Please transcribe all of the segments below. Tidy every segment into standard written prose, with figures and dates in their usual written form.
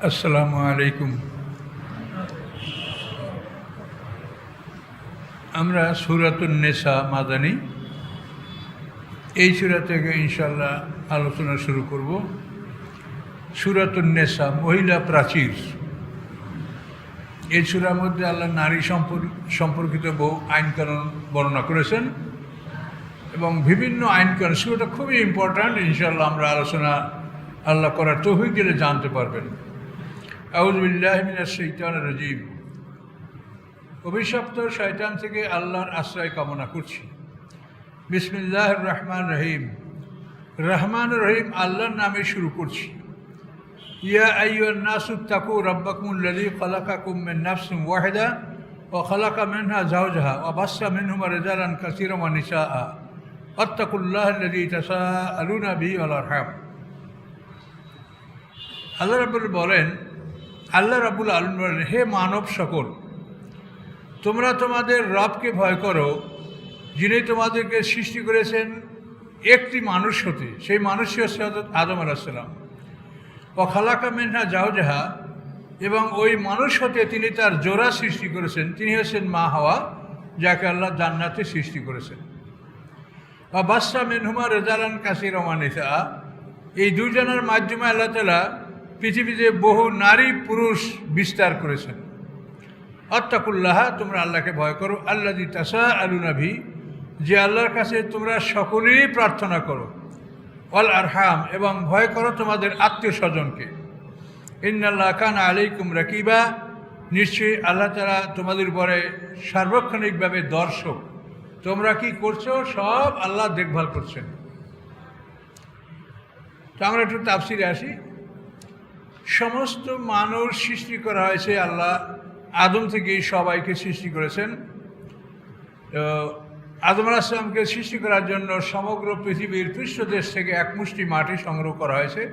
আসসালামু আলাইকুম। আমরা সূরাতুন নিসা মাদানী এই সূরা থেকে ইনশাআল্লাহ আলোচনা শুরু করব। সূরাতুন নিসা মহিলা প্রাচীর। এই সূরার মধ্যে আল্লাহ নারী সম্পর্কিত বহু আইনকানুন বর্ণনা করেছেন এবং বিভিন্ন আইনকানুন। সূরাটা খুবই ইম্পর্ট্যান্ট। ইনশাআল্লাহ আমরা আলোচনা আল্লাহ করার তৌফিক দিলে জানতে পারবেন। আউযু বিল্লাহি মিনাশ শাইতানির রাজীম। অভিশপ্ত শয়তান থেকে আল্লাহর আশ্রয় কামনা করছি। বিসমিল্লাহির রহমানির রহিম। রহমান রহিম আল্লাহর নামে শুরু করছি। ইয়া আইয়ুহান নাসু তাকু রাব্বাকুমুল্লাযী খালাকাকুম মিন নাফসিন ওয়াহিদা ওয়া খালাকা মিনহা যাওজাহা ওয়া বাসসা মিনহুমা রিজালান কাসীরান ওয়া নিসাআ ওয়াত্তাকুল্লাহাল্লাযী তাসাআলুনা বিহি ওয়াল আরহাম। আল্লাহ রাব্বুল বলেন, আল্লাহ রাব্বুল আলামিন বলেন, হে মানব সকল, তোমরা তোমাদের রবকে ভয় করো, যিনি তোমাদেরকে সৃষ্টি করেছেন একটি মানুষ হতে। সেই মানুষই হচ্ছে আদম আলাইহিস সালাম। ও খালাকা মিনহা যাওজাহা, এবং ওই মানুষ হতে তিনি তার জোড়া সৃষ্টি করেছেন। তিনি হচ্ছেন মা হাওয়া, যাকে আল্লাহ জান্নাতে সৃষ্টি করেছেন। বা বাসসা মিনহুমা রিজালান কাসীরান ওয়া নিসাআ, এই দুজনের মাধ্যমে আল্লাহ তাআলা পৃথিবীতে বহু নারী পুরুষ বিস্তার করেছেন। আত্তাকুল্লাহ, তোমরা আল্লাহকে ভয় করো। আল্লাযী তাসাআলুনা বিহি, যে আল্লাহর কাছে তোমরা সকলেই প্রার্থনা করো। ওয়াল আরহাম, এবং ভয় করো তোমাদের আত্মীয় স্বজনকে। ইন্নাল্লাহ কানা আলাইকুম রাকিবা, নিশ্চয়ই আল্লাহ তাআলা তোমাদের উপরে সার্বক্ষণিকভাবে দর্শক। তোমরা কি করছো সব আল্লাহ দেখভাল করছেন। তো আমরা একটু তাফসিরে আসি। সমস্ত মানুষ সৃষ্টি করা হয়েছে, আল্লাহ আদম থেকেই সবাইকে সৃষ্টি করেছেন। আদম আলাইহিস সালামকে সৃষ্টি করার জন্য সমগ্র পৃথিবীর পৃষ্ঠদেশ থেকে এক মুষ্টি মাটি সংগ্রহ করা হয়েছে।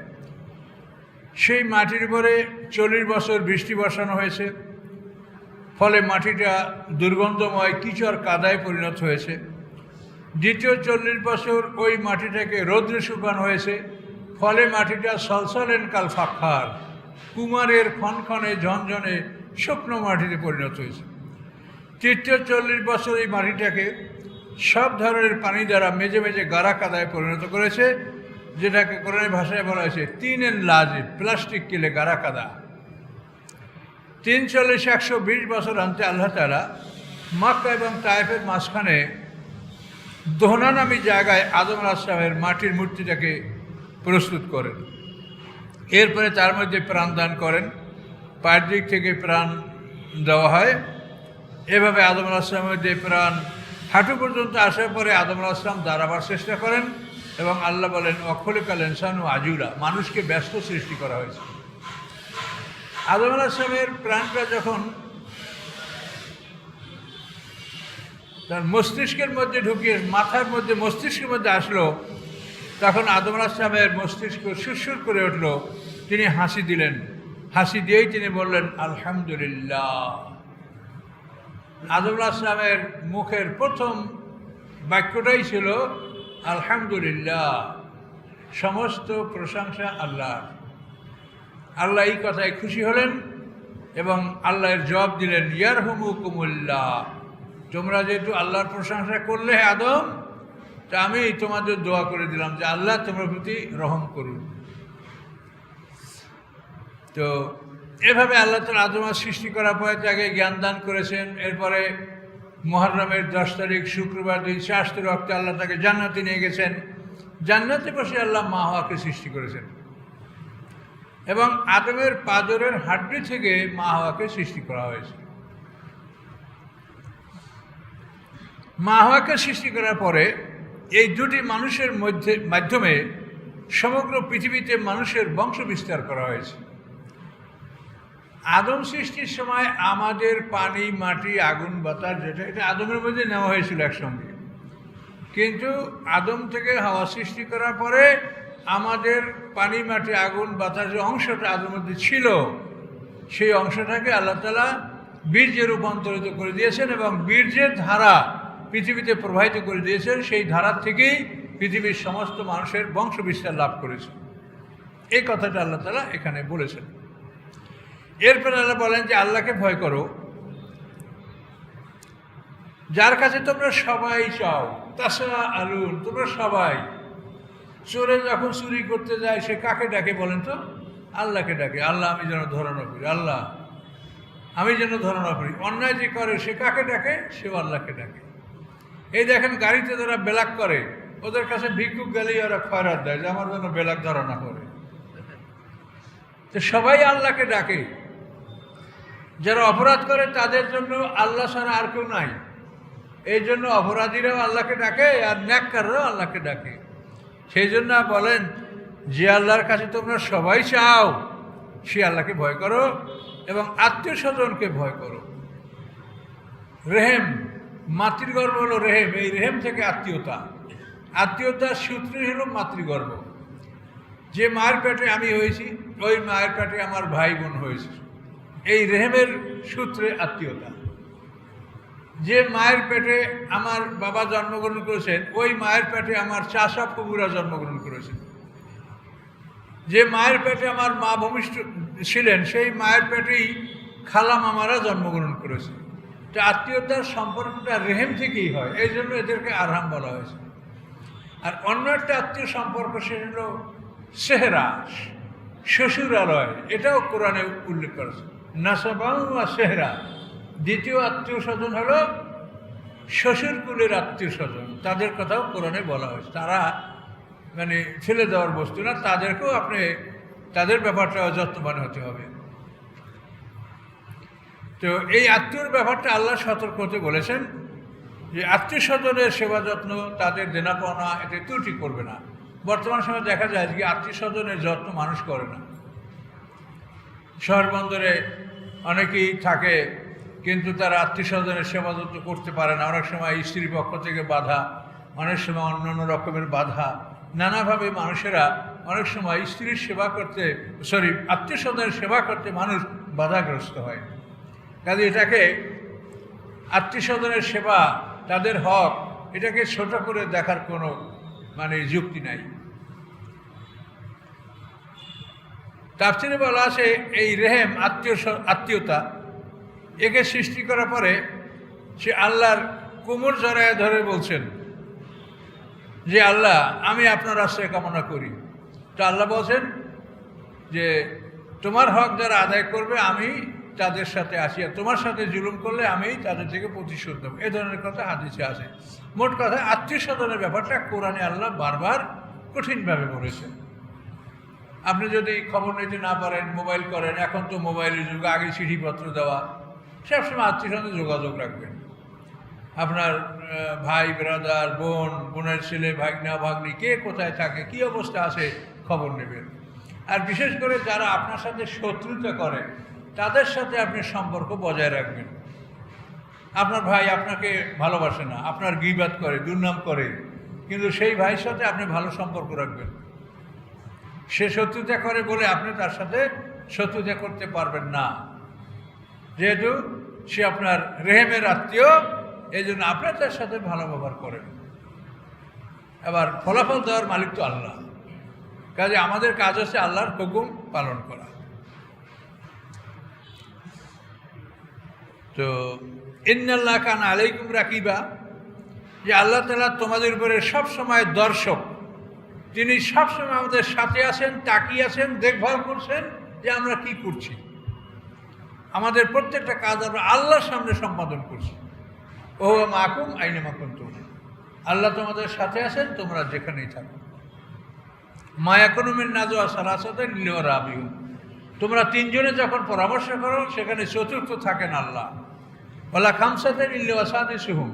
সেই মাটির উপরে 40 বছর বৃষ্টি বর্ষানো হয়েছে, ফলে মাটিটা দুর্গন্ধময় কিচড় কাদায় পরিণত হয়েছে। দ্বিতীয় 40 বছর ওই মাটিটাকে রৌদ্রে শুকানো হয়েছে, ফলে মাটিটা সলসলেন কাল ফাখার, কুমারের খনখনে ঝনঝনে শুকনো মাটিতে পরিণত হয়েছে। তৃতীয় 40 বছর এই মাটিটাকে সব ধরনের পানি দ্বারা মেজে মেজে গাঢ়া কাদায় পরিণত করেছে, যেটাকে কোরআনের ভাষায় বলা হয়েছে তিনের লাজে, প্লাস্টিক কিলে গাঢ়া কাদা। 120 বছর অন্তে আল্লাহ তাআলা মক্কা এবং তায়েফের মাঝখানে দোহনা নামী জায়গায় আদম আলাইহিস সালামের মাটির মূর্তিটাকে প্রস্তুত করেন। এরপরে তার মধ্যে প্রাণ দান করেন, পায়ের দিক থেকে প্রাণ দেওয়া হয়। এভাবে আদম আলাইহিস সালামের মধ্যে প্রাণ হাঁটু পর্যন্ত আসার পরে আদম আলাইহিস সালাম দাঁড়াবার চেষ্টা করেন এবং আল্লাহ বলেন, ওয়াখলিকাল ইনসানু আজুলা, মানুষকে ব্যস্ত সৃষ্টি করা হয়েছে। আদম আলাইহিস সালামের প্রাণটা যখন তার মস্তিষ্কের মধ্যে ঢুকিয়ে মাথার মধ্যে মস্তিষ্কের মধ্যে আসলো, তখন আদম আলাইহিস সালামের মস্তিষ্ক সুরসুর করে উঠল। তিনি হাসি দিলেন। হাসি দিয়েই তিনি বললেন, আলহামদুলিল্লাহ। আদম আলাইহিস সালামের মুখের প্রথম বাক্যটাই ছিল আলহামদুলিল্লাহ, সমস্ত প্রশংসা আল্লাহর। আল্লাহ এই কথায় খুশি হলেন এবং আল্লাহর জবাব দিলেন, ইয়ারহামুকুমুল্লাহ, তোমরা যেহেতু আল্লাহর প্রশংসা করলে হে আদম, তা আমি তোমাদের দোয়া করে দিলাম যে আল্লাহ তোমার প্রতি রহম করুন। তো এভাবে আল্লাহ তাআলা আদম সৃষ্টি করার পরে তাকে জ্ঞান দান করেছেন। এরপরে মুহররমের 10 তারিখ শুক্রবার দিন শাস্ত্র রক্তে আল্লাহ তাকে জান্নাতে নিয়ে গেছেন। জান্নাতে বসে আল্লাহ মা হাওয়াকে সৃষ্টি করেছেন এবং আদমের পাঁজরের হাড্ডি থেকে মা হাওয়াকে সৃষ্টি করা হয়েছে। মা হাওয়াকে সৃষ্টি করার পরে এই দুটি মানুষের মাধ্যমে সমগ্র পৃথিবীতে মানুষের বংশ বিস্তার করা হয়েছে। আদম সৃষ্টির সময় আমাদের পানি, মাটি, আগুন, বাতাস, এটা আদমের মধ্যে নেওয়া হয়েছিল একসঙ্গে। কিন্তু আদম থেকে হাওয়া সৃষ্টি করার পরে আমাদের পানি, মাটি, আগুন, বাতাস যে অংশটা আদমের মধ্যে ছিল, সেই অংশটাকে আল্লাহ তাআলা বীর্যে রূপান্তরিত করে দিয়েছেন এবং বীর্যের ধারা পৃথিবীতে প্রবাহিত করে দিয়েছেন। সেই ধারার থেকেই পৃথিবীর সমস্ত মানুষের বংশ বিস্তার লাভ করেছে। এই কথাটা আল্লাহ তাআলা এখানে বলেছেন। এরপরে আল্লাহ বলেন যে আল্লাহকে ভয় করো, যার কাছে তোমরা সবাই চাও। তাছাড়া আলুন, তোমরা সবাই। চোরে যখন চুরি করতে যায় সে কাকে ডাকে বলেন তো? আল্লাহকে ডাকে। আল্লাহ আমি যেন ধরা না করি, আল্লাহ আমি যেন ধরা না করি। অন্যায় যে করে সে কাকে ডাকে? সেও আল্লাহকে ডাকে। এই দেখেন গাড়িতে যারা বেলাক করে, ওদের কাছে ভিক্ষুক গেলেই ওরা খয়রাত দেয় যে আমার যেন বেলাক ধরা না করে। তো সবাই আল্লাহকে ডাকে। যারা অপরাধ করে তাদের জন্য আল্লাহ ছাড়া আর কেউ নাই। এই জন্য অপরাধীরাও আল্লাহকে ডাকে আর নেককাররাও আল্লাহকে ডাকে। সেই জন্য বলেন যে আল্লাহর কাছে তোমরা সবাই চাও সে আল্লাহকে ভয় করো এবং আত্মীয় স্বজনকে ভয় করো। রেহেম, মাতৃগর্ভ হলো রেহেম। এই রেহেম থেকে আত্মীয়তা, আত্মীয়তার সূত্রই হলো মাতৃগর্ভ। যে মায়ের পেটে আমি হয়েছি ওই মায়ের পেটে আমার ভাই বোন হয়েছে, এই রেহেমের সূত্রে আত্মীয়তা। যে মায়ের পেটে আমার বাবা জন্মগ্রহণ করেছেন ওই মায়ের পেটে আমার চাচা ফুফুরা জন্মগ্রহণ করেছেন। যে মায়ের পেটে আমার মা ভূমিষ্ঠ ছিলেন সেই মায়ের পেটেই খালা মামারা জন্মগ্রহণ করেছে। তো আত্মীয়তার সম্পর্কটা রেহেম থেকেই হয়, এই জন্য এদেরকে আরহাম বলা হয়েছে। আর অন্য একটা আত্মীয় সম্পর্ক সে হল সেহরা, শ্বশুরালয়। এটাও কোরআনে উল্লেখ করেছে, নাসাবাউ আর সেহরা। দ্বিতীয় আত্মীয় স্বজন হলো শ্বশুর কুলের আত্মীয় স্বজন, তাদের কথাও কোরআনে বলা হয়েছে। তারা মানে ফেলে দেওয়ার বস্তু না, তাদেরকেও আপনি তাদের ব্যাপারটা যত্নবান হতে হবে। তো এই আত্মীয়র ব্যাপারটা আল্লাহ সতর্ক হতে বলেছেন যে আত্মীয় স্বজনের সেবা যত্ন, তাদের দেনা পাওনা, এতে ত্রুটি করবে না। বর্তমান সময়ে দেখা যায় যে আত্মীয় স্বজনের যত্ন মানুষ করে না। শহর বন্দরে অনেকেই থাকে কিন্তু তারা আত্মীয় স্বজনের সেবা যত্ন করতে পারে না। অনেক সময় স্ত্রীর পক্ষ থেকে বাধা, অনেক সময় অন্যান্য রকমের বাধা, নানাভাবে মানুষেরা অনেক সময় স্ত্রীর সেবা করতে আত্মীয় স্বজনের সেবা করতে মানুষ বাধাগ্রস্ত হয়। কাজে এটাকে আত্মীয় স্বজনের সেবা, তাদের হক, এটাকে ছোট করে দেখার কোনো যুক্তি নাই। তাফসীরে বলা আছে এই রেহেম, আত্মীয়তা, একে সৃষ্টি করার পরে সে আল্লাহর কোমর জড়ায় ধরে বলছেন যে আল্লাহ আমি আপনার আশ্রয় কামনা করি। তো আল্লাহ বলছেন যে তোমার হক যারা আদায় করবে আমি তাদের সাথে আসি, আর তোমার সাথে জুলুম করলে আমি তাদের থেকে প্রতিশোধ দেবো। এ ধরনের কথা হাদিসে আছে। মোট কথা আত্মীয় স্বজনের ব্যাপারটা কোরআনে আল্লাহ বারবার কঠিনভাবে বলেছেন। আপনি যদি খবর নিতে না পারেন, মোবাইল করেন, এখন তো মোবাইলের যুগ, আগে চিঠিপত্র দেওয়া, সবসময় আত্মীয় স্বজনের যোগাযোগ রাখবেন। আপনার ভাই ব্রাদার, বোন, বোনের ছেলে, ভাগনা ভাগ্নি, কে কোথায় থাকে, কি অবস্থা আছে খবর নেবেন। আর বিশেষ করে যারা আপনার সাথে শত্রুতা করে তাদের সাথে আপনি সম্পর্ক বজায় রাখবেন। আপনার ভাই আপনাকে ভালোবাসে না, আপনার গীবাত করে, দুর্নাম করে, কিন্তু সেই ভাইয়ের সাথে আপনি ভালো সম্পর্ক রাখবেন। সে শত্রুতা করে বলে আপনি তার সাথে শত্রুতা করতে পারবেন না, যেহেতু সে আপনার রেহেমের আত্মীয়। এই জন্য আপনার তার সাথে ভালো ব্যবহার করেন। এবার ফলাফল দেওয়ার মালিক তো আল্লাহ, কাজে আমাদের কাজ হচ্ছে আল্লাহর হুকুম পালন করা। তো ইন্নাল্লাহ কান আলাইকুম রাকিবা, যে আল্লাহ তাআলা তোমাদের উপরে সবসময় দর্শক, তিনি সবসময় আমাদের সাথে আছেন, তাকিয়ে আছেন, দেখভাল করছেন যে আমরা কি করছি। আমাদের প্রত্যেকটা কাজ আমরা আল্লাহর সামনে সম্পাদন করছি। ও মাকুম আইনে মাকুম, আল্লাহ তোমাদের সাথে আছেন তোমরা যেখানেই থাকো। মায়াকুনুমের নাজওয়া সালাসাতান ইল্লা রাবিউন, তোমরা তিনজনে যখন পরামর্শ করো সেখানে চতুর্থ থাকেন আল্লাহ। ওয়ালা খামসাতান ইল্লা সাদিসুহুম,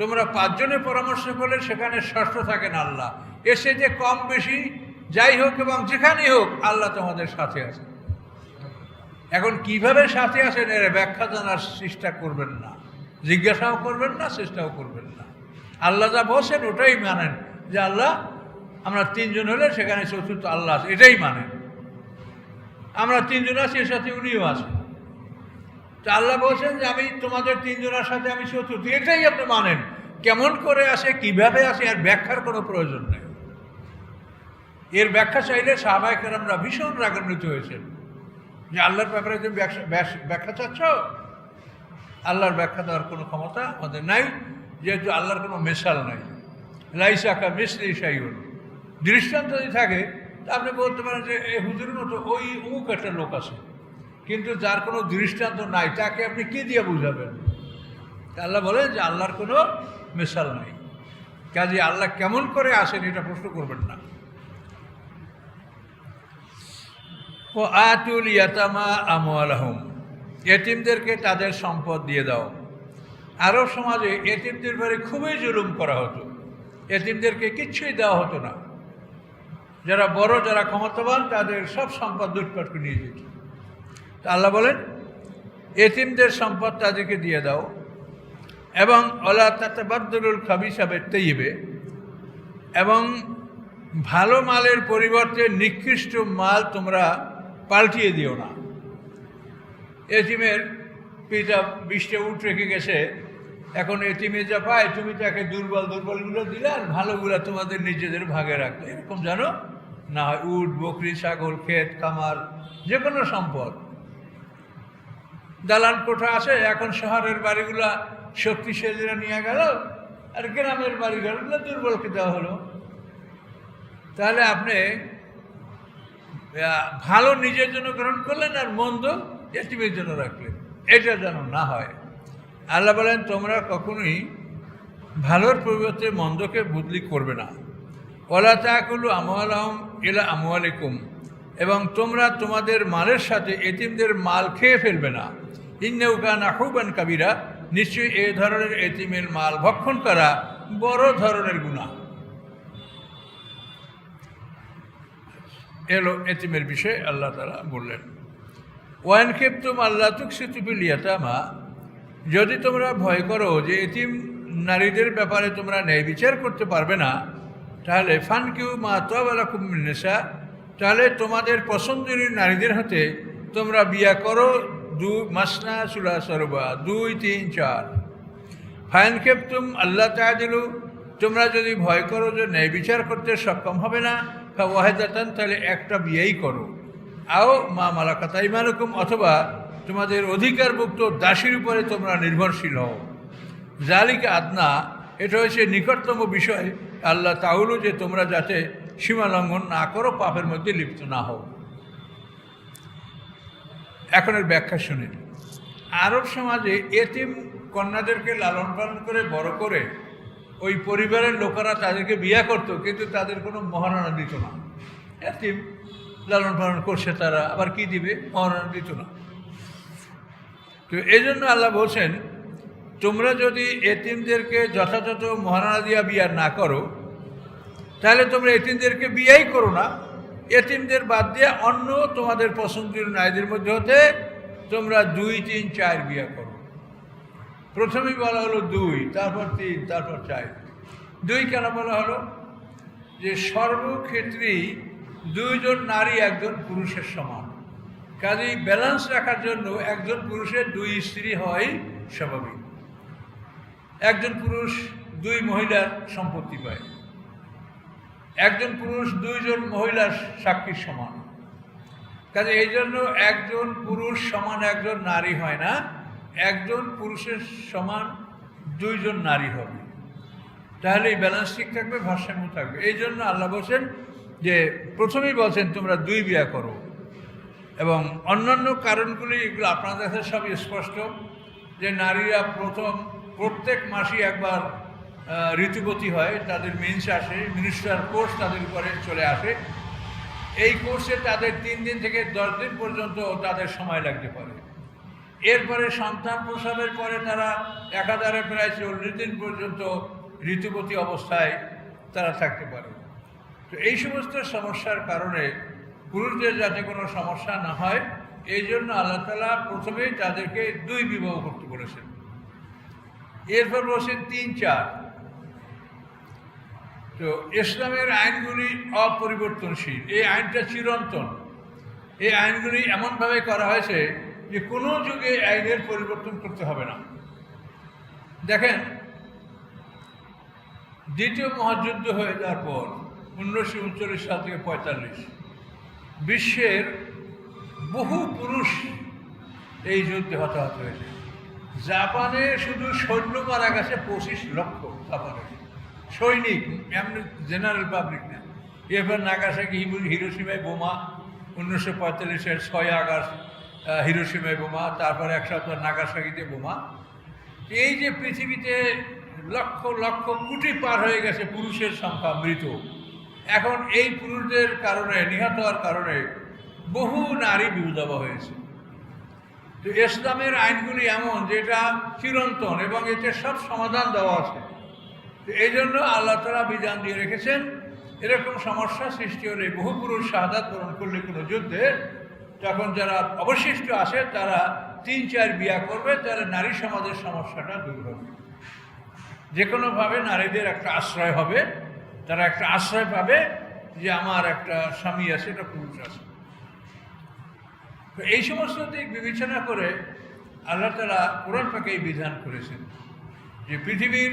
তোমরা পাঁচজনে পরামর্শ করলে সেখানে ষষ্ঠ থাকেন আল্লাহ। এসে যে কম বেশি যাই হোক এবং যেখানেই হোক আল্লাহ তোমাদের সাথে আছে। এখন কিভাবে সাথে আছেন এর ব্যাখ্যা জানার চেষ্টা করবেন না, জিজ্ঞাসাও করবেন না, চেষ্টাও করবেন না। আল্লাহ যা বলছেন ওটাই মানেন, যে আল্লাহ আমরা তিনজন হলে সেখানে চতুর্থ আল্লাহ আছে, এটাই মানেন। আমরা তিনজন আছি, এর সাথে উনিও আছেন। তো আল্লাহ বলছেন যে আমি তোমাদের তিনজনের সাথে আমি চতুর্থ, এটাই আপনি মানেন। কেমন করে আসে, কিভাবে আসে, এর ব্যাখ্যার কোনো প্রয়োজন নেই। এর ব্যাখ্যা চাইলে সাহাবায়ে কেরামরা ভীষণ রাগান্বিত হয়েছেন যে আল্লাহর ব্যাপারে তুমি ব্যাখ্যা চাচ্ছ, আল্লাহর ব্যাখ্যা দেওয়ার কোনো ক্ষমতা আমাদের নাই, যেহেতু আল্লাহর কোনো মেশাল নাই। লাইসাকা মিসলি শাইউন, দৃষ্টান্ত যদি থাকে তা আপনি বলতে পারেন যে এই হুজুরের মতো ওই অমুক একটা লোক আছে, কিন্তু যার কোনো দৃষ্টান্ত নাই তাকে আপনি কি দিয়ে বুঝাবেন? আল্লাহ বলেন যে আল্লাহর কোনো মেশাল নাই, কাজে আল্লাহ কেমন করে আসেন এটা প্রশ্ন করবেন না। ও আতুল ইয়াতামা আমওয়ালাহুম, এতিমদেরকে তাদের সম্পদ দিয়ে দাও। আরব সমাজে এতিমদের বাড়ি খুবই জুলুম করা হতো, এতিমদেরকে কিচ্ছুই দেওয়া হতো না। যারা বড়, যারা ক্ষমতাবান, তাদের সব সম্পদ লুটপাট করে নিয়ে যেত। তা আল্লাহ বলেন এতিমদের সম্পদ তাদেরকে দিয়ে দাও, এবং ওলা তাতাবাদ্দুলুল খাবিসা বিত্তাইয়্যিব, এবং ভালো মালের পরিবর্তে নিকৃষ্ট মাল তোমরা পাল্টিয়ে দিও না। এতিমের পিতা 20টা উট রেখে গেছে, এখন এতিমে যা পায় তুমি তাকে দুর্বলগুলো দিলে আর ভালোগুলো তোমাদের নিজেদের ভাগে রাখলে, এরকম জানো না হয়। উট, বকরি, ছাগল, ক্ষেত খামার, যে কোনো সম্পদ। দালান কোঠা আছে, এখন শহরের বাড়িগুলা শক্তিশালীরা নিয়ে গেল, আর গ্রামের বাড়িঘরগুলো দুর্বলকে দেওয়া হলো। তাহলে আপনি ভালো নিজের জন্য গ্রহণ করলেন আর মন্দ এতিমের জন্য রাখলেন, এটা যেন না হয়। আল্লাহ বলেন তোমরা কখনোই ভালোর পরিবর্তে মন্দকে বদলি করবে না। ওয়ালা তাকুলু আমওয়ালাহুম ইলা আমওয়ালিকুম, এবং তোমরা তোমাদের মালের সাথে এতিমদের মাল খেয়ে ফেলবে না। ইন্নাহু কানা হুবান কাবীরা, নিশ্চয়ই এই ধরনের এতিমের মাল ভক্ষণ করা বড় ধরনের গুনাহ। এলো এতিমের বিষয়ে আল্লাহ তাআলা বললেন। ওয়ান খেপ্তুম আল্লাহ তুকসিতু ফিল ইয়াতামা, যদি তোমরা ভয় করো যে এতিম নারীদের ব্যাপারে তোমরা ন্যায় বিচার করতে পারবে না, তাহলে ফানকিউ মা তাবা লাকুম মিন নিসা, তাহলে তোমাদের পছন্দের নারীদের হাতে তোমরা বিয়া করো মাসনা সুলাসা রুবা, 2, 3, 4। ফাইন খেপ্তুম আল্লাহ তাআদিলু, তোমরা যদি ভয় করো যে ন্যায় বিচার করতে সক্ষম হবে না, ওয়াহিদাতান, তাহলে একটা বিয়েই করো। আও মা মালাকাত আইমানুকুম, অথবা তোমাদের অধিকারভুক্ত দাসীর উপরে তোমরা নির্ভরশীল হও। জালিকা আদনা, এটা হচ্ছে নিকটতম বিষয় আল্লাহ তাউলু, যে তোমরা যাতে সীমা লঙ্ঘন না করো, পাপের মধ্যে লিপ্ত না হও। এখন এর ব্যাখ্যা শুনেন। আরব সমাজে এতিম কন্যাদেরকে লালন পালন করে বড় করে ওই পরিবারের লোকেরা তাদেরকে বিয়ে করতো, কিন্তু তাদের কোনো মহারণা দিত না। এতিম লালন পালন করছে তারা, আবার কি দিবে? মহারণা দিত না। তো এই জন্য আল্লাহ বলছেন তোমরা যদি এতিমদেরকে যথাযথ মহারণা দিয়া বিয়া না করো, তাহলে তোমরা এতিমদেরকে বিয়াই করো না। এতিমদের বাদ দিয়ে অন্য তোমাদের পছন্দের নারীদের মধ্যে হতে তোমরা 2, 3, 4 বিয়া করো। প্রথমেই বলা হলো 2, তারপর 3, তারপর 4। 2 কেন বলা হলো? যে সর্বক্ষেত্রেই 2 জন নারী একজন পুরুষের সমান, কাজেই ব্যালেন্স রাখার জন্য একজন পুরুষের 2 স্ত্রী হয় স্বাভাবিক। একজন পুরুষ 2 মহিলার সম্পত্তি পায়, একজন পুরুষ 2 জন মহিলার সাক্ষীর সমান। কাজে এই জন্য একজন পুরুষ সমান একজন নারী হয় না, একজন পুরুষের সমান 2 জন নারী হবে। তাহলে এই ব্যালেন্স ঠিক থাকবে, ভারসাম্য থাকবে। এই জন্য আল্লাহ বলছেন যে প্রথমেই বলছেন তোমরা 2 বিয়া করো, এবং অন্যান্য কারণগুলি এগুলো আপনাদের কাছে সব স্পষ্ট, যে নারীরা প্রত্যেক মাসেই একবার ঋতুবতী হয়, তাদের মেন্স আসে, মিনিস্টার কোর্স তাদের উপরে চলে আসে। এই কোর্সে তাদের 3 দিন থেকে 10 দিন পর্যন্ত তাদের সময় লাগতে পারে। এরপরে সন্তান প্রসবের পরে তারা একাধারে প্রায় 40 দিন পর্যন্ত ঋতুবতী অবস্থায় তারা থাকতে পারে। তো এই সমস্ত সমস্যার কারণে পুরুষদের যাতে কোনো সমস্যা না হয়, এই জন্য আল্লাহ তাআলা প্রথমেই তাদেরকে 2 বিবাহ করতে বলেছেন। এরপর বলছেন 3, 4। তো ইসলামের আইনগুলি অপরিবর্তনশীল, এই আইনটা চিরন্তন। এই আইনগুলি এমনভাবে করা হয়েছে যে কোনো যুগে আইনের পরিবর্তন করতে হবে না। দেখেন, দ্বিতীয় মহাযুদ্ধ হয়ে যাওয়ার পর 1939 সাল থেকে 45 বিশ্বের বহু পুরুষ এই যুদ্ধে হতাহত হয়েছে। জাপানে শুধু সৈন্য মারা গেছে 25 লক্ষ জাপানের সৈনিক, এমনি জেনারেল পাবলিক না। এরপর নাগাসাকি হিরোশিমায় বোমা, 1945-এর 6 আগস্ট হিরোশিমায় বোমা, তারপরে 1 সপ্তাহ নাগাসাকিতে বোমা। এই যে পৃথিবীতে লক্ষ লক্ষ কোটি পার হয়ে গেছে পুরুষের সংখ্যা মৃত। এখন এই পুরুষদের কারণে, নিহত হওয়ার কারণে বহু নারী বিধবা হয়েছে। তো ইসলামের আইনগুলি এমন যেটা চিরন্তন এবং এতে সব সমাধান দেওয়া আছে। তো এই জন্য আল্লাহ তাআলা বিধান দিয়ে রেখেছেন, এরকম সমস্যা সৃষ্টি হলে, বহু পুরুষ শাহাদাত বরণ করলে কোনো যুদ্ধে, তখন যারা অবশিষ্ট আছে তারা 3-4 বিয়া করবে, তাহলে নারী সমাজের সমস্যাটা দূর হবে। যে কোনোভাবে নারীদের একটা আশ্রয় হবে, তারা একটা আশ্রয় পাবে যে আমার একটা স্বামী আছে, একটা পুরুষ আছে। তো এই সমস্ত দিক বিবেচনা করে আল্লাহ তাআলা কোরআন পাকে এই বিধান করেছেন যে পৃথিবীর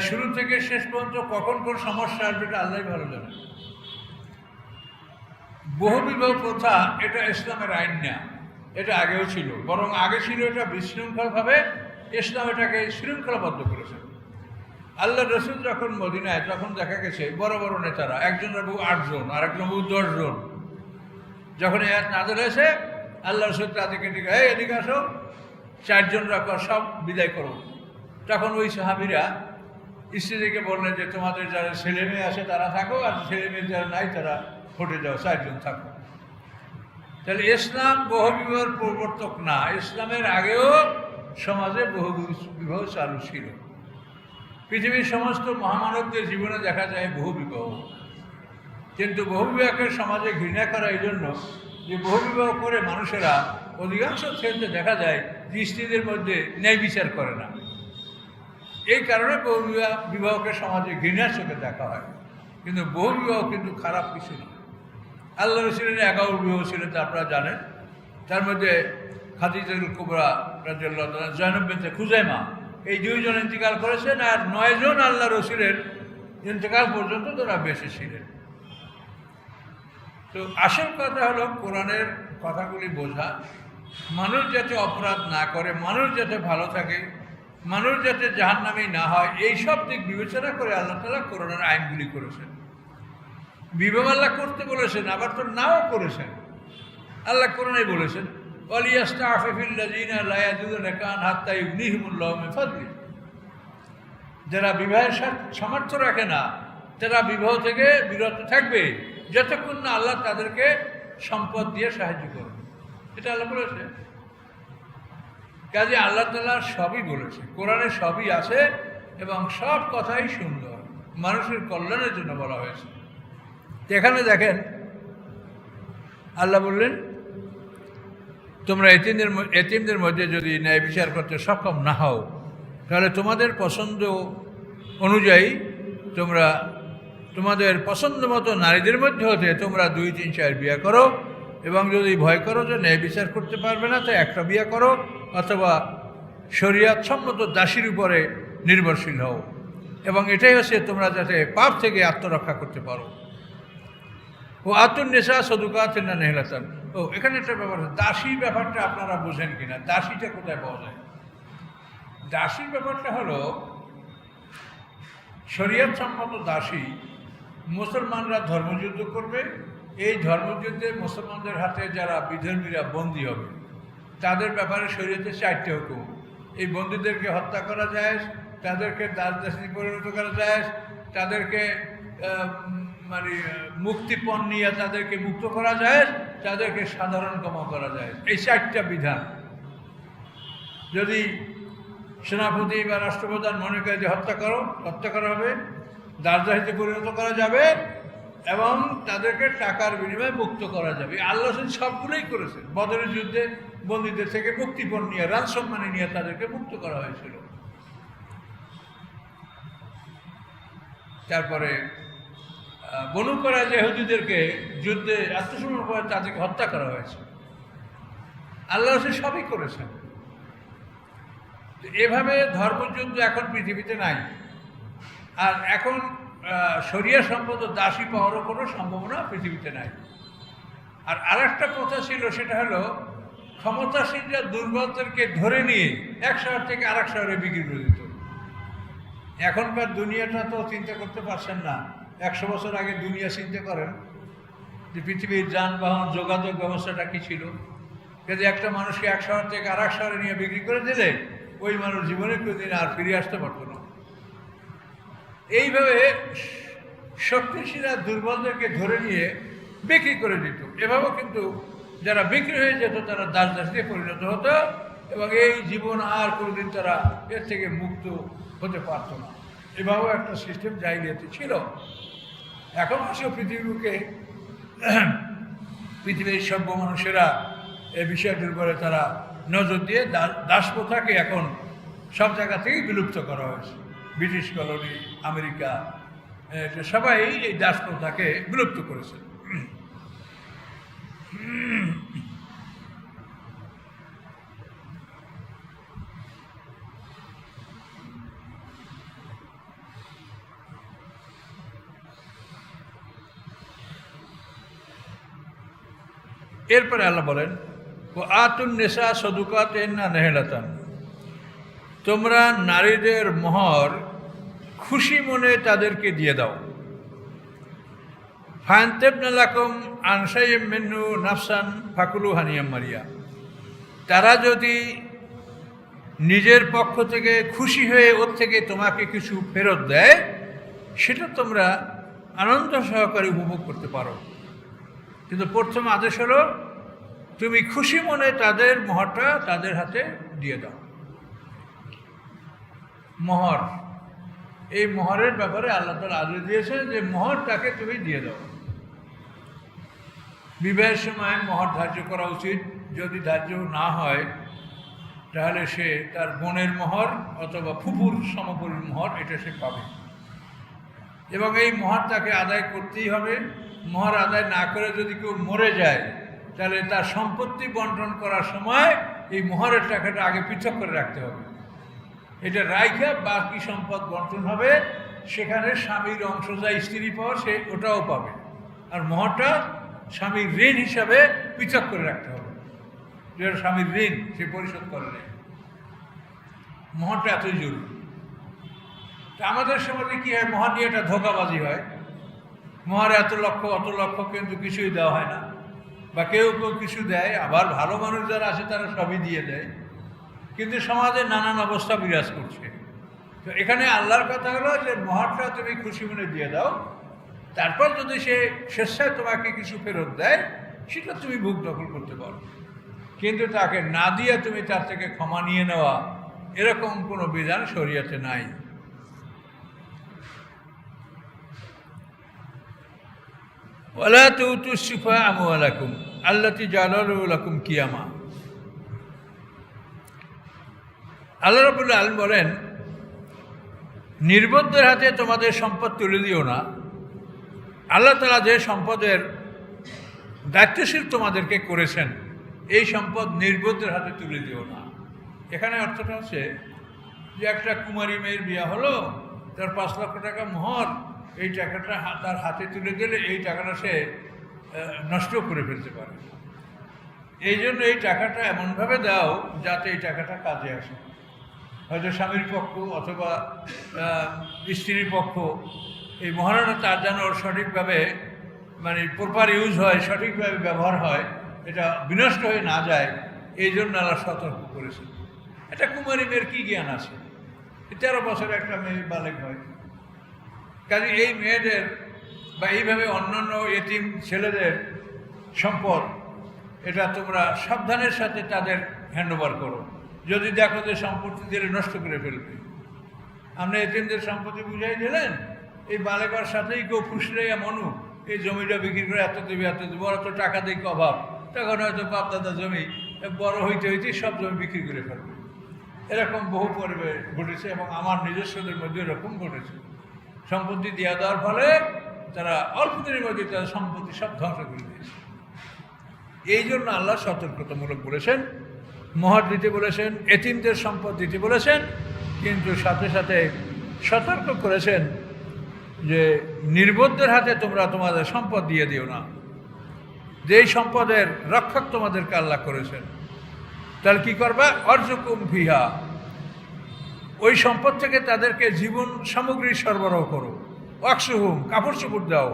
শুরু থেকে শেষ পর্যন্ত কখন কোন সমস্যা আসবে এটা আল্লাহই ভালো জানে। বহুবিবাহ প্রথা এটা ইসলামের আইন না, এটা আগেও ছিল, বরং আগে ছিল এটা বিশৃঙ্খলভাবে। ইসলাম এটাকে শৃঙ্খলাবদ্ধ করেছে। আল্লাহ রসুল যখন মদিনায়, তখন দেখা গেছে বড় বড় নেতারা, একজনের বউ 8 জন, আরেকজন বউ 10 জন। যখন এই আয়াত নাযিল হয়েছে, আল্লাহ রসুল তাদেরকে ডেকে, এই এদিকে আসো, 4 জন রাখো, সব বিদায় করো। তখন ওই সাহাবীরা স্ত্রীদেরকে বললেন যে তোমাদের যারা ছেলে মেয়ে আছে তারা থাকো, আর ছেলে মেয়ে যারা নাই তারা ফুটে যাও, 4 জন থাকো। তাহলে ইসলাম বহুবিবাহের প্রবর্তক না। ইসলামের আগেও সমাজে বহুবিবাহ চালু ছিল। পৃথিবীর সমস্ত মহামানবদের জীবনে দেখা যায় বহুবিবাহ, কিন্তু বহুবিবাহকে সমাজে ঘৃণা করা এই জন্য যে বহুবিবাহ করে মানুষেরা অধিকাংশ ক্ষেত্রে দেখা যায় যে স্ত্রীদের মধ্যে ন্যায় বিচার করে না। এই কারণে বিবাহকে সমাজে ঘৃণার চোখে দেখা হয়। কিন্তু বহুবিবাহ কিন্তু খারাপ কিছু না। আল্লাহ রসুলের 11 বিবাহ ছিলেন, তা আপনারা জানেন। তার মধ্যে খাদিজাতুল কুবরা রাদিয়াল্লাহু তাআলা, জয়নব বিনতে খুজাইমা, এই 2 জন ইন্তেকাল করেছেন, আর 9 জন আল্লাহ রসুলের ইন্তেকাল পর্যন্ত তারা বেঁচে ছিলেন। তো আসল কথা হলো কোরআনের কথাগুলি বোঝা, মানুষ যাতে অপরাধ না করে, মানুষ যাতে ভালো থাকে, মানুষ যাতে জাহান্নামী না হয়, এই সব দিক বিবেচনা করে আল্লাহ তাআলা কোরআনের আইনগুলি করেছেন। বিবাহ আল্লাহ করতে বলেছেন, আবার তো নাও করেছেন। আল্লাহ কোরআনে বলেছেন, ওয়ালিয়াস্তাফিফিল্লাযীনা লা ইয়াজুদুনা নিকাহান হাত্তা ইউগনিহিমুল্লাহু মিন ফাদলিহি। যারা বিবাহের সামর্থ্য রাখে না, তারা বিবাহ থেকে বিরত থাকবে যতক্ষণ না আল্লাহ তাদেরকে সম্পদ দিয়ে সাহায্য করবে। এটা আল্লাহ বলেছে। কাজে আল্লাহ তাআলা সবই বলেছে, কোরআনে সবই আছে এবং সব কথাই সুন্দর, মানুষের কল্যাণের জন্য বলা হয়েছে। এখানে দেখেন আল্লাহ বললেন, তোমরা এতিমদের মধ্যে যদি ন্যায় বিচার করতে সক্ষম না হও, তাহলে তোমাদের পছন্দ অনুযায়ী তোমরা তোমাদের পছন্দ মতো নারীদের মধ্যে হতে তোমরা 2, 3, 4 বিয়ে করো, এবং যদি ভয় করো যে ন্যায় বিচার করতে পারবে না, তো একটা বিয়ে করো, অথবা শরিয়াত সম্মত দাসীর উপরে নির্ভরশীল হও। এবং এটাই হচ্ছে তোমরা যাতে পাপ থেকে আত্মরক্ষা করতে পারো। ও আতুন্নেসা সদুকাতিনা নেহলাতান। ও এখানে একটা ব্যাপার, দাসীর ব্যাপারটা আপনারা বোঝেন কিনা? দাসীটা কোথায় পাওয়া যায়? দাসীর ব্যাপারটা হলো, শরিয়ত সম্মত দাসী মুসলমানরা ধর্মযুদ্ধ করবে, এই ধর্মযুদ্ধে মুসলমানদের হাতে যারা বিধর্মীরা বন্দী হবে তাদের ব্যাপারে শরীয়তে 4টে হুকুম। এই বন্দীদেরকে হত্যা করা যায়, তাদেরকে দাসদাসী পরিণত করা যায়, তাদেরকে মানে মুক্তিপণ নিয়ে তাদেরকে মুক্ত করা যায়, তাদেরকে সাধারণ ক্ষমা করা যায়। এই 4টা বিধান। যদি সেনাপতি বা রাষ্ট্রপ্রধান মনে করে যে হত্যা করা হবে, দাসদাসীতে পরিণত করা যাবে, এবং তাদেরকে টাকার বিনিময়ে মুক্ত করা যাবে। আল্লাহ সবগুলোই করেছেন। বদরের যুদ্ধে বন্দীদের থেকে মুক্তিপণ নিয়ে, রানসম মানি নিয়ে তাদেরকে মুক্ত করা হয়েছিল। তারপরে বনু কুরাইজা ইহুদীদেরকে যুদ্ধে আত্মসমর্পণ করে তাদেরকে হত্যা করা হয়েছে। আল্লাহ সবই করেছেন। এভাবে ধর্মযুদ্ধ এখন পৃথিবীতে নাই। আর এখন শরিয়া সম্মত দাসী পাওয়ারও কোনো সম্ভাবনা পৃথিবীতে নাই। আর আরেকটা প্রথা ছিল, সেটা হলো ক্ষমতাসীনরা দুর্বলদেরকে ধরে নিয়ে এক শহর থেকে আরেক শহরে বিক্রি করে দিত। এখনকার দুনিয়াটা তো চিন্তা করতে পারছেন না। 100 বছর আগে দুনিয়া চিন্তা করেন যে পৃথিবীর যানবাহন যোগাযোগ ব্যবস্থাটা কী ছিল। কিন্তু একটা মানুষকে এক শহর থেকে আরেক শহরে নিয়ে বিক্রি করে দিলে ওই মানুষ জীবনে কোনোদিন আর ফিরে আসতে পারত না। এইভাবে শক্তিশালীরা দুর্বলদেরকে ধরে নিয়ে বিক্রি করে দিত। এভাবেও কিন্তু যারা বিক্রি হয়ে যেত তারা দাস দাসীতে পরিণত হতো, এবং এই জীবন আর কোনোদিন তারা এর থেকে মুক্ত হতে পারত না। এভাবেও একটা সিস্টেম জাহিলিয়াতে ছিল। এখন আসলে পৃথিবীর সভ্য মানুষেরা এই বিষয়টির উপরে তারা নজর দিয়ে দাস প্রথাকে এখন সব জায়গা থেকেই বিলুপ্ত করা হয়েছে। ব্রিটিশ কলোনি, আমেরিকা, সবাই এই দাস প্রথাকে বিলুপ্ত করেছে। এরপরে আল্লাহ বলেন, ও আতুন নেশা সদুকাত না নেহেলাতান, তোমরা নারীদের মোহর খুশি মনে তাদেরকে দিয়ে দাও। ফান্তেবনালাকুম আনসাইম মেনু নাফসান ফাকুলু হানিয়াম মারিয়া, তারা যদি নিজের পক্ষ থেকে খুশি হয়ে ওর থেকে তোমাকে কিছু ফেরত দেয়, সেটা তোমরা আনন্দ সহকারে উপভোগ করতে পারো। কিন্তু প্রথম আদেশ হলো তুমি খুশি মনে তাদের মোহরটা তাদের হাতে দিয়ে দাও। মোহর, এই মোহরের ব্যাপারে আল্লাহ তাআলা আদেশ দিয়েছেন যে মোহরটাকে তুমি দিয়ে দাও। বিবাহের সময় মোহর ধার্য করা উচিত। যদি ধার্য না হয় তাহলে সে তার বোনের মোহর অথবা ফুফুর সমপরির মোহর এটা সে পাবে, এবং এই মোহর তাকে আদায় করতেই হবে। মোহর আদায় না করে যদি কেউ মরে যায় তাহলে তার সম্পত্তি বন্টন করার সময় এই মোহরের টাকাটা আগে পৃথক করে রাখতে হবে। এটা রাইখা বাকি সম্পদ বন্টন হবে, সেখানে স্বামীর অংশ যা স্ত্রী পাওয়া সে ওটাও পাবে, আর মোহরটা স্বামীর ঋণ হিসাবে পৃথক করে রাখতে হবে। যেটা স্বামীর ঋণ সে পরিশোধ করে নেয়, মোহরটা এতই জরুরি। তা আমাদের সমাজে কী হয়, মোহর নিয়ে একটা ধোঁকাবাজি হয়। মোহর এত লক্ষ অত লক্ষ, কিন্তু কিছুই দেওয়া হয় না, বা কেউ কেউ কিছু দেয়, আবার ভালো মানুষ যারা আছে তারা সবই দিয়ে দেয়, কিন্তু সমাজে নানান অবস্থা বিরাজ করছে। তো এখানে আল্লাহর কথা হলো যে মোহরটা তুমি খুশি মনে দিয়ে দাও, তারপর যদি সে স্বেচ্ছায় তোমাকে কিছু ফেরত দেয় সেটা তুমি ভোগ দখল করতে পারো, কিন্তু তাকে না দিয়ে তুমি তার থেকে ক্ষমা নিয়ে নেওয়া এরকম কোনো বিধান শরীয়তে নাই। ওয়ালা তুতু সুফা আমওয়ালাকুম আল্লাতী জাআলা লাকুম কিয়ামা। আল্লাহ রাব্বুল আলামিন বলেন, নির্বোধদের হাতে তোমাদের সম্পদ তুলে দিও না। আল্লাহ তাআলা যে সম্পদের দায়িত্বশীল তোমাদেরকে করেছেন, এই সম্পদ নির্বোধদের হাতে তুলে দিও না। এখানে অর্থটা হচ্ছে যে একটা কুমারী মেয়ের বিয়ে হলো, তার 5 লক্ষ টাকা মোহর, এই টাকাটা তার হাতে তুলে দিলে এই টাকাটা সে নষ্ট করে ফেলতে পারে। এই জন্য এই টাকাটা এমনভাবে দাও যাতে এই টাকাটা কাজে আসে। হয়তো স্বামীর পক্ষ অথবা স্ত্রীর পক্ষ এই মোহরটা তার যেন সঠিকভাবে মানে প্রপার ইউজ হয়, সঠিকভাবে ব্যবহার হয়, এটা বিনষ্ট হয়ে না যায়, এই জন্য আল্লাহ সতর্ক করেছে। এটা কুমারী মেয়ের কী জ্ঞান আছে? 13 বছরে একটা মেয়ে বালেগ হয়। কাজে এই মেয়েদের বা এইভাবে অন্যান্য এতিম ছেলেদের সম্পদ এটা তোমরা সাবধানের সাথে তাদের হ্যান্ডওভার করো। যদি দেখো যে সম্পত্তি দিলে নষ্ট করে ফেলবে, আপনি এতিমদের সম্পত্তি বুঝাই দিলেন, এই বালেবার সাথেই কেউ ফুসলে মনু এই জমিটা বিক্রি করে এত দেবে এত দেবে, বড় তো টাকা দিয়ে অভাব, তখন হয়তো বাপ দাদা জমি বড় হইতে হইতে সব জমি বিক্রি করে ফেলবে। এরকম বহু পরিবার ঘটেছে, এবং আমার নিজস্বদের মধ্যে এরকম ঘটেছে। সম্পত্তি দেওয়া দেওয়ার ফলে তারা অল্প দিনের মধ্যে তাদের সম্পত্তি সব ধ্বংস করে দিয়েছে। এই জন্য আল্লাহ সতর্কতামূলক বলেছেন, মোহর দিতে বলেছেন, এতিমদের সম্পদ দিতে বলেছেন, কিন্তু সাথে সাথে সতর্ক করেছেন যে নির্বোধদের হাতে তোমরা তোমাদের সম্পদ দিয়ে দিও না। যে এই সম্পদের রক্ষক তোমাদেরকে আল্লাহ করেছেন, তাহলে কি করবা? অর্জকুম ফিহা, ওই সম্পদ থেকে তাদেরকে জীবন সামগ্রী সরবরাহ করো। অক্সুহুম, কাপড় চোপড় দাও।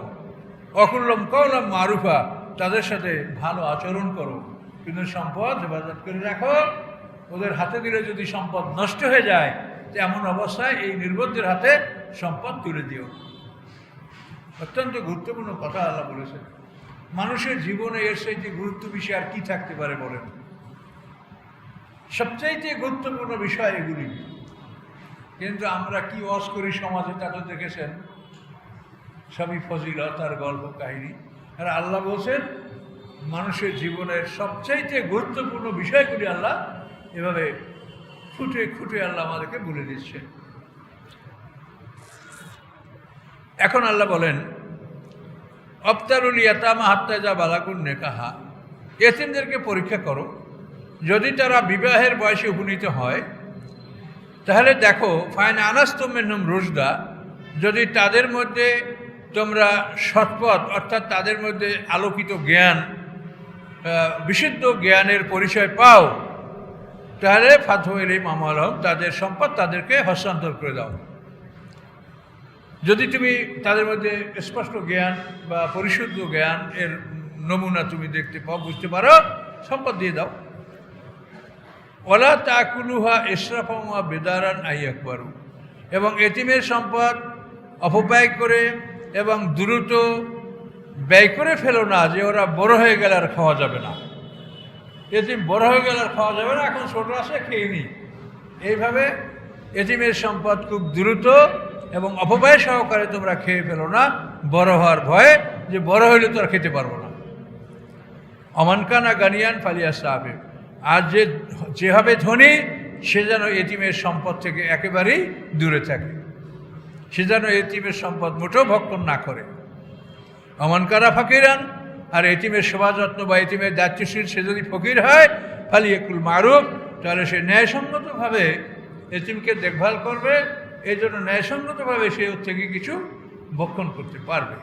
অকুল্লম কৌলম মারুফা, তাদের সাথে ভালো আচরণ করো। কিন্তু সম্পদ হেফাজত করে রাখো। ওদের হাতে দিলে যদি সম্পদ নষ্ট হয়ে যায়, তো এমন অবস্থায় এই নির্বোধদের হাতে সম্পদ তুলে দিও। অত্যন্ত গুরুত্বপূর্ণ কথা আল্লাহ বলেছেন। মানুষের জীবনে এর চাইতে গুরুত্ব বিষয় আর কি থাকতে পারে বলেন? সবচাইতে গুরুত্বপূর্ণ বিষয় এগুলি। কিন্তু আমরা কি ওয়াজ করি সমাজে, তা তো দেখেছেন, সবই ফজিলত আর গল্প কাহিনী। আর আল্লাহ বলছেন মানুষের জীবনের সবচাইতে গুরুত্বপূর্ণ বিষয়গুলি আল্লাহ এভাবে খুঁটে খুঁটে আল্লাহ আমাদেরকে বলে দিচ্ছে। এখন আল্লাহ বলেন, অবতারুল ইয়াতামা হাত্তা যা বালাকুন নেকাহা, এতিমদেরকে পরীক্ষা করো, যদি তারা বিবাহের বয়সে উপনীত হয় তাহলে দেখো ফাইন আনাস্তুম মিনহুম রুশদা, যদি তাদের মধ্যে তোমরা সৎপথ অর্থাৎ তাদের মধ্যে আলোকিত জ্ঞান, বিশুদ্ধ জ্ঞানের পরিচয় পাও, তাহলে ফাতহুইল মামালহম, তাদের সম্পদ তাদেরকে হস্তান্তর করে দাও। যদি তুমি তাদের মধ্যে স্পষ্ট জ্ঞান বা পরিশুদ্ধ জ্ঞান এর নমুনা তুমি দেখতে পাও, বুঝতে পারো, সম্পদ দিয়ে দাও। ওলা তাকুলুহা ইসরাফা বেদারান আইয়াকবারু, এবং এতিমের সম্পদ অপব্যয় করে এবং দ্রুত ব্যয় করে ফেলো না, যে ওরা বড় হয়ে গেলে আর খাওয়া যাবে না। এতিম বড় হয়ে গেলে আর খাওয়া যাবে না, এখন ছোট আছে খেয়ে নি। এইভাবে এতিমের সম্পদ খুব দ্রুত এবং অপব্যয় সহকারে তোমরা খেয়ে ফেলো না, বড় হওয়ার ভয়ে, যে বড় হইলে তো আর খেতে পারবো না। অমানকানা গানিয়ান ফালিয়া সাহেব, আর যে হবে ধনী সে যেন এতিমের সম্পদ থেকে একেবারেই দূরে থাকে, সে যেন এতিমের সম্পদ মোটেও ভক্ষণ না করে। অমানকানা ফকিরান, আর এতিমের সেবা যত্ন বা এতিমের দায়িত্বশীল সে যদি ফকির হয়, ফালিয়াকুল মারুফ, তাহলে সে ন্যায়সঙ্গতভাবে এতিমকে দেখভাল করবে, এই জন্য ন্যায়সঙ্গতভাবে সে ওর থেকে কিছু ভক্ষণ করতে পারবে।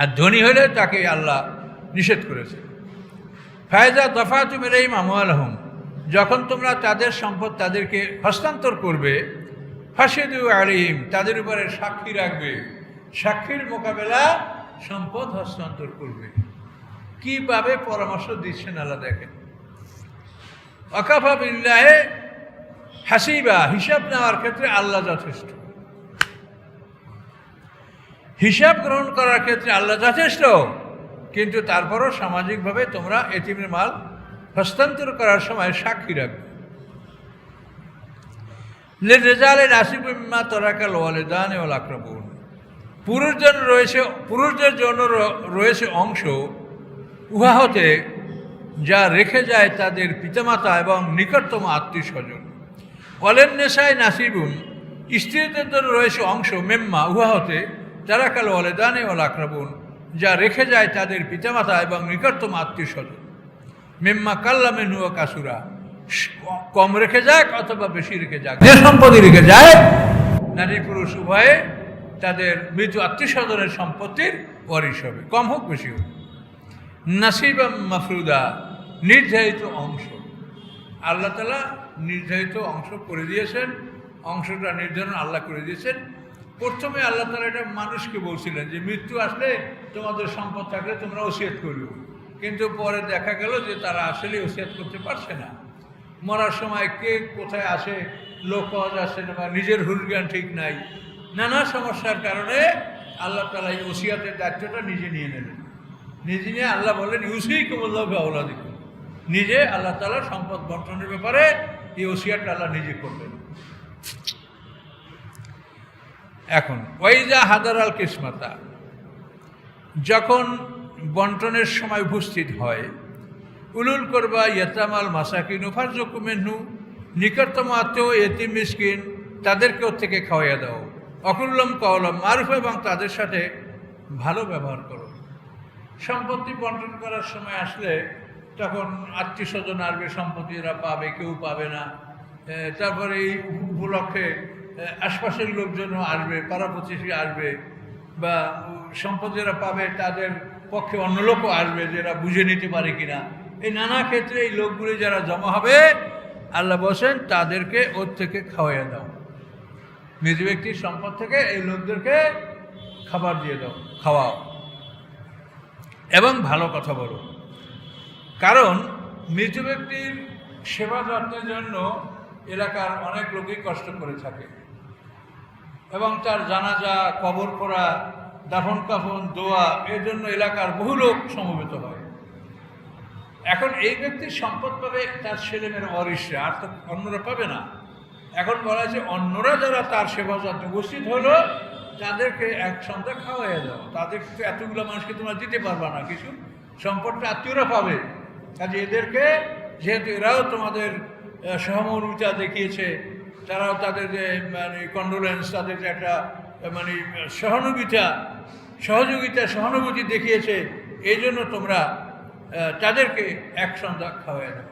আর ধনী হলে তাকে আল্লাহ নিষেধ করেছে। ফায়দা দফাতুম ইলাইহিম আমওয়ালাহুম, যখন তোমরা তাদের সম্পদ তাদেরকে হস্তান্তর করবে, ফাশহিদু আলাইহিম, তাদের উপরে সাক্ষী রাখবে, সাক্ষীর মোকাবেলা সম্পদ হস্তান্তর করবে। কিভাবে পরামর্শ দিচ্ছেন আল্লাহ দেখেন। ওয়াকাফা বিল্লাহি হাসিবা, হিসাব নেওয়ার ক্ষেত্রে আল্লাহ যথেষ্ট, হিসাব গ্রহণ করার ক্ষেত্রে আল্লাহ যথেষ্ট। কিন্তু তারপরও সামাজিকভাবে তোমরা এতিমের মাল হস্তান্তর করার সময় সাক্ষী রাখবে। লিররিজালি নাসিবুম মিম্মা তারাকাল ওয়ালিদান ওয়াল আকরাবুন, পুরুষদের জন্য রয়েছে অংশ উহা হতে যা রেখে যায় তাদের পিতামাতা এবং নিকটতম আত্মীয় স্বজন। ওয়ালেন নেশায় নাসিবুন, স্ত্রীদের জন্য রয়েছে অংশ মেম্মা উহা হতে তারাকাল ওয়ালিদান ওয়াল আকরাবুন, যা রেখে যায় তাদের পিতামাতা এবং নিকটতম আত্মীয় স্বজন। মেম্মা কাল্লা মেনু ও কাসুরা, কম রেখে যাক অথবা বেশি রেখে যাক, যে সম্পত্তি রেখে যায় নারী পুরুষ উভয়ে তাদের মৃত আত্মীয় স্বজনের সম্পত্তির ওয়ারিশ হবে, কম হোক বেশি হোক। নাসিবাম মাফরুদা, নির্ধারিত অংশ, আল্লাহ তাআলা নির্ধারিত অংশ করে দিয়েছেন, অংশটা নির্ধারণ আল্লাহ করে দিয়েছেন। প্রথমে আল্লাহ তাআলা এটা মানুষকে বলছিলেন যে মৃত্যু আসলে তোমাদের সম্পদ থাকলে তোমরা ওসিয়ত করবে, কিন্তু পরে দেখা গেল যে তারা আসলে ওসিয়ত করতে পারছে না। মরার সময় কে কোথায় আসে লোক পাওয়া যাচ্ছে না, বা নিজের হুলজ্ঞান ঠিক নাই, নানা সমস্যার কারণে আল্লাহ তাআলা এই ওসিয়াতের দায়িত্বটা নিজে নিয়ে নিলেন। নিজে নিয়ে আল্লাহ বললেন ইউসিকুমুল্লাহু ফি আওলাদিকুম, নিজে আল্লাহ তাআলা সম্পদ বন্টনের ব্যাপারে এই ওসিয়াতটা আল্লাহ নিজে করলেন। এখন ওয়াইজা হাদারাল কিসমাতা, যখন বন্টনের সময় উপস্থিত হয়, উলুল করবা ইয়াতামাল মাসাকিন ফারজুকু মিনহু, নিকটতম আত্মীয় এতিম মিসকিন তাদেরকে ওর থেকে খাওয়াইয়া দাও। অকুল্লম কাওলাম মারুফ, এবং তাদের সাথে ভালো ব্যবহার করো। সম্পত্তি বন্টন করার সময় আসলে তখন আত্মীয় স্বজন আসবে, সম্পত্তিরা পাবে, কেউ পাবে না। তারপরে এই উপলক্ষে আশপাশের লোকজনও আসবে, পাড়া প্রতিবেশী আসবে, বা সম্পত্তিরা পাবে, তাদের পক্ষে অন্য লোকও আসবে, যে এরা বুঝে নিতে পারে কিনা। এই নানা ক্ষেত্রে এই লোকগুলি যারা জমা হবে, আল্লাহ বলছেন তাদেরকে ওর থেকে খাওয়াইয়া দাও, মৃত ব্যক্তির সম্পদ থেকে এই লোকদেরকে খাবার দিয়ে দাও, খাওয়াও, এবং ভালো কথা বলো। কারণ মৃত ব্যক্তির সেবা যত্নের জন্য এলাকার অনেক লোকই কষ্ট করে থাকে, এবং তার জানাজা, কবর করা, দাফন কাফন, দোয়া, এর জন্য এলাকার বহু লোক সমবেত হয়। এখন এই ব্যক্তির সম্পদ পাবে তার ছেলেমেয়ের ওয়ারিশরা, আর তো অন্যরা পাবে না। এখন বলা হয়েছে অন্যরা যারা তার সেবা যত্ন উপস্থিত হলো তাদেরকে এক সন্ধ্যা খাওয়াইয়া দাও। তাদের তো এতগুলো মানুষকে তোমরা দিতে পারবা না, কিছু সম্পদটা আত্মীয়রা পাবে। কাজে এদেরকে, যেহেতু এরাও তোমাদের সহমর্মিতা দেখিয়েছে, তারাও তাদের যে মানে কন্ডোলেন্স, তাদের যে একটা মানে সহযোগিতা সহানুভূতি দেখিয়েছে, এই জন্য তোমরা তাদেরকে এক সন্ধ্যা খাওয়াই দাও।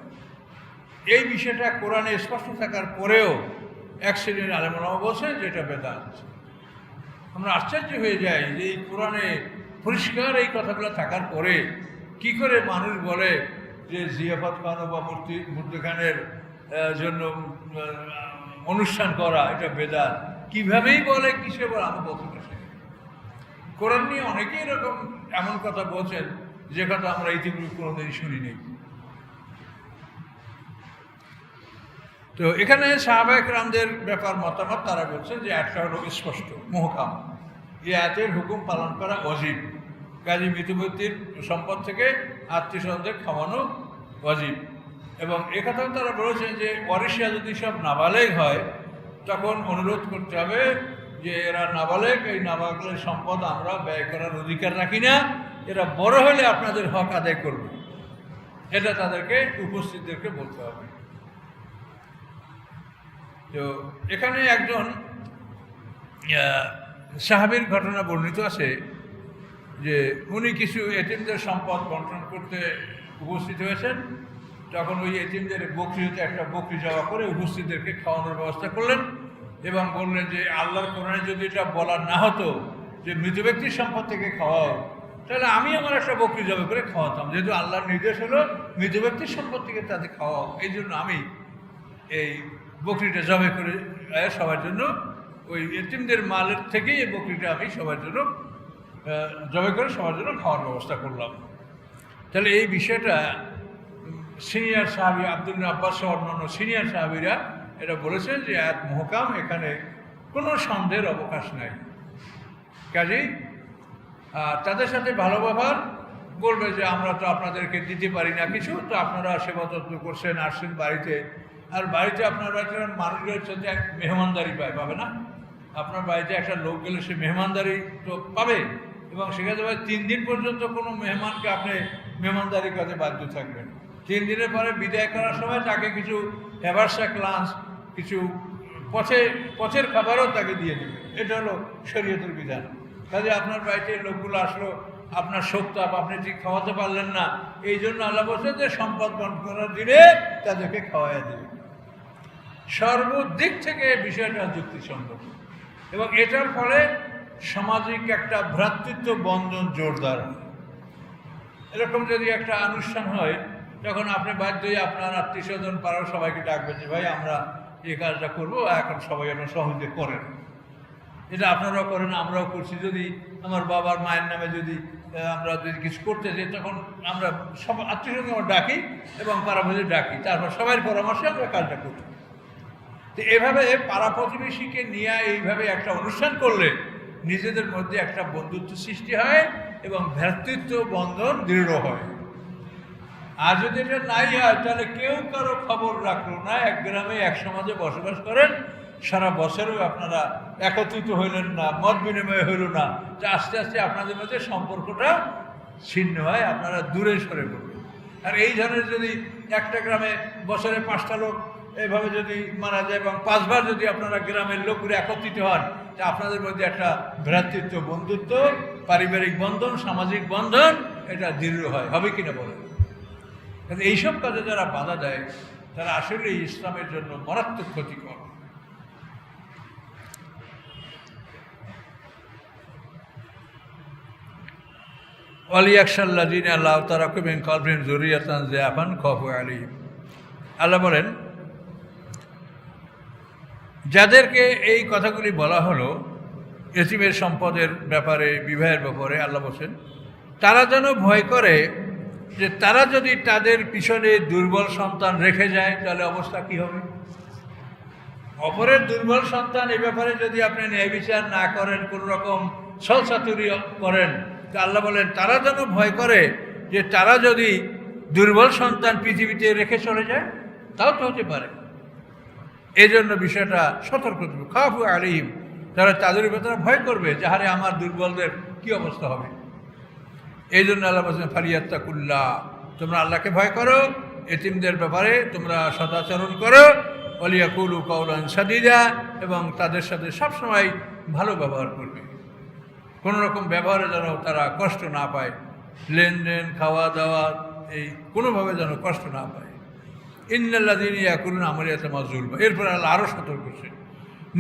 এই বিষয়টা কোরআনে স্পষ্ট থাকার পরেও এক শ্রেণীর আলেমরা বলছে যেটা বেদাত। আমরা আশ্চর্য হয়ে যাই যে এই কোরআনে পরিষ্কার এই কথাগুলো থাকার পরে কি করে মানুষ বলে যে জিয়াফত খানো বা মূর্তি খানের জন্য অনুষ্ঠান করা এটা বেদাত। কীভাবেই বলে, কিসে বলে, আমি বলতে পারছি। কোরআন নিয়ে অনেকেই এরকম এমন কথা বলছেন যে কথা আমরা ইতিপূর্বে কোনোদিনই শুনিনি। তো এখানে সাহাবায়ে কেরামদের ব্যাপার মতামত, তারা বলছেন যে একটা হলো স্পষ্ট মুহকাম, এই আয়াতের হুকুম পালন করা ওয়াজিব। কাজী মৃত ব্যক্তির সম্পদ থেকে আত্মীয় স্বজনদের খাওয়ানো ওয়াজিব। এবং একথাও তারা বলেছেন যে ওয়ারিশরা যদি সব নাবালেগ হয় তখন অনুরোধ করতে হবে যে এরা নাবালেগ, এই নাবালেগের সম্পদ আমরা ব্যয় করার অধিকার রাখি না, এরা বড় হলে আপনাদের হক আদায় করবে, এটা তাদেরকে উপস্থিতদেরকে বলতে হবে। তো এখানে একজন সাহাবীর ঘটনা বর্ণিত আছে যে উনি কিছু এতিমদের সম্পদ বন্টন করতে উপস্থিত হয়েছেন। তখন ওই এতিমদের বকরিতে একটা বকরি জবা করে উপস্থিতদেরকে খাওয়ানোর ব্যবস্থা করলেন এবং বললেন যে আল্লাহর কোরআনে যদি এটা বলার না হতো যে মৃত ব্যক্তির সম্পদ থেকে খাওয়াও, তাহলে আমি আমার একটা বকরি জবা করে খাওয়াতাম। যেহেতু আল্লাহর নির্দেশ হলো মৃত ব্যক্তির সম্পদ থেকে তাদের খাওয়াও, এই জন্য আমি এই বকরিটা জবাই করে সবার জন্য, ওই এতিমদের মালের থেকেই এই বকরিটা আমি সবার জন্য জবাই করে সবার জন্য খাওয়ার ব্যবস্থা করলাম। তাহলে এই বিষয়টা সিনিয়র সাহাবী আব্দুল্লাহ আব্বাস সহ অন্যান্য সিনিয়র সাহাবীরা এটা বলেছেন যে আয়াত মুহকাম, এখানে কোনো সন্দেহের অবকাশ নাই। কাজেই তাদের সাথে ভালো ব্যবহার বলবে যে আমরা তো আপনাদেরকে দিতে পারি না কিছু, তো আপনারা সেবা যত্ন করছেন, আসছেন বাড়িতে, আর বাড়িতে আপনার বাড়িতে মানুষগুলোর সাথে এক মেহমানদারি পাবে না? আপনার বাড়িতে একটা লোক গেলে সে মেহমানদারি তো পাবে, এবং সেখানে 3 দিন পর্যন্ত কোনো মেহমানকে আপনি মেহমানদারি করতে বাধ্য থাকবেন। 3 দিনের পরে বিদায় করার সময় তাকে কিছু হ্যাভারসাক লাঞ্চ, কিছু পথের খাবারও তাকে দিয়ে দেবে। এটা হলো শরীয়তের বিধান। কাজে আপনার বাড়িতে লোকগুলো আসলো, আপনার শোকতাপ, আপনি ঠিক খাওয়াতে পারলেন না, এই জন্য আল্লাহ বলছে যে সম্পদ বন্টন করার দিনে তাদেরকে খাওয়াইয়া দেবে। সর্বদিক থেকে বিষয়টা যুক্তিসঙ্গত, এবং এটার ফলে সামাজিক একটা ভ্রাতৃত্ব বন্ধন জোরদার হয়। এরকম যদি একটা অনুষ্ঠান হয় তখন আপনি বাধ্য হয়ে আপনার আত্মীয় স্বজন পাড়ার সবাইকে ডাকবেন যে ভাই আমরা এই কাজটা করবো, এখন সবাই আপনার সহজে করেন। এটা আপনারাও করেন, আমরাও করছি। যদি আমার বাবার মায়ের নামে যদি আমরা যদি কিছু করতে চাই তখন আমরা সব আত্মীয় স্বজন আমরা ডাকি এবং পাড়া প্রতিবেশী ডাকি, তারপর সবাই পরামর্শে আমরা কাজটা করি। তো এভাবে পাড়া প্রতিবেশীকে নিয়ে এইভাবে একটা অনুষ্ঠান করলে নিজেদের মধ্যে একটা বন্ধুত্ব সৃষ্টি হয় এবং ভ্রাতৃত্ব বন্ধন দৃঢ় হয়। আর যদি এটা নাই হয় তাহলে কেউ কারো খবর রাখলো না, এক গ্রামে এক সমাজে বসবাস করেন, সারা বছরেও আপনারা একত্রিত হইলেন না, মত বিনিময় হইল না, যে আস্তে আস্তে আপনাদের মধ্যে সম্পর্কটা ছিন্ন হয়, আপনারা দূরে সরে পড়বেন। আর এই ধরনের যদি একটা গ্রামে বছরে 5টা লোক এভাবে যদি মারা যায় এবং 5 বার যদি আপনারা গ্রামের লোকগুলো একত্রিত হন, তা আপনাদের মধ্যে একটা ভ্রাতৃত্ব, বন্ধুত্ব, পারিবারিক বন্ধন, সামাজিক বন্ধন এটা দৃঢ় হয়। হবে কিনা বলেন? কিন্তু এইসব কাজে যারা বাধা দেয় তারা আসলে ইসলামের জন্য মারাত্মক ক্ষতিকর। ওয়ালিয়াকশাল্লাযীনা আল্লাহ তারাকু মিন কলবিহিম যুররিয়াতান যিআফান খাফু আলাইহিম। আল্লাহ বলেন, যাদেরকে এই কথাগুলি বলা হলো এতিমের সম্পদের ব্যাপারে, বিবাহের ব্যাপারে, আল্লাহ বলছেন তারা যেন ভয় করে যে তারা যদি তাদের পিছনে দুর্বল সন্তান রেখে যায় তাহলে অবস্থা কি হবে। অপরের দুর্বল সন্তান এ ব্যাপারে যদি আপনি ন্যায় বিচার না করেন, কোনো রকম ছলচাতুরি করেন, তা আল্লাহ বলেন তারা যেন ভয় করে যে তারা যদি দুর্বল সন্তান পৃথিবীতে রেখে চলে যায়, তাও তো হতে পারে। এই জন্য বিষয়টা সতর্ক থাকবে। খাফু আলাইহিম, তারা তাদের ভেতরে ভয় করবে যে হারে আমার দুর্বলদের কি অবস্থা হবে। এই জন্য আল্লাহ বলছেন ফালিয়াত্তাকুল্লাহ, তোমরা আল্লাহকে ভয় করো, এতিমদের ব্যাপারে তোমরা সদাচরণ করো, ওয়ালিয়াকুলু কাওলান সাদীদা, এবং তাদের সাথে সবসময় ভালো ব্যবহার করবে। কোনো রকম ব্যবহারে যেন তারা কষ্ট না পায়, লেনদেন, খাওয়া দাওয়া, এই কোনোভাবে যেন কষ্ট না পায়। ইন্নাল্লাযীনা ইয়াকুলুনা আমওয়ালাতাম যুলমা, এরপর আল্লাহ আরও সতর্ক করছে,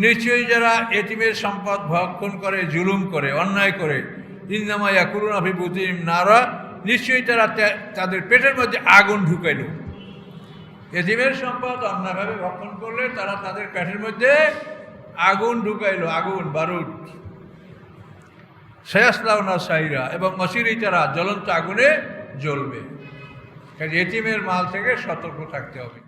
নিশ্চয়ই যারা এতিমের সম্পদ ভক্ষণ করে, জুলুম করে, অন্যায় করে, ইন্নামা ইয়াকুলুনা ফি বুতুনিহিম নারা, নিশ্চয়ই তারা তাদের পেটের মধ্যে আগুন ঢুকাইল। এতিমের সম্পদ অন্যায়ভাবে ভক্ষণ করলে তারা তাদের পেটের মধ্যে আগুন ঢুকাইল, আগুন বারুদ। সায়াসলাউনা সাইরা, এবং অচিরেই তারা জ্বলন্ত আগুনে জ্বলবে। কাজে এতিমের মাল থেকে সতর্ক থাকতে হবে।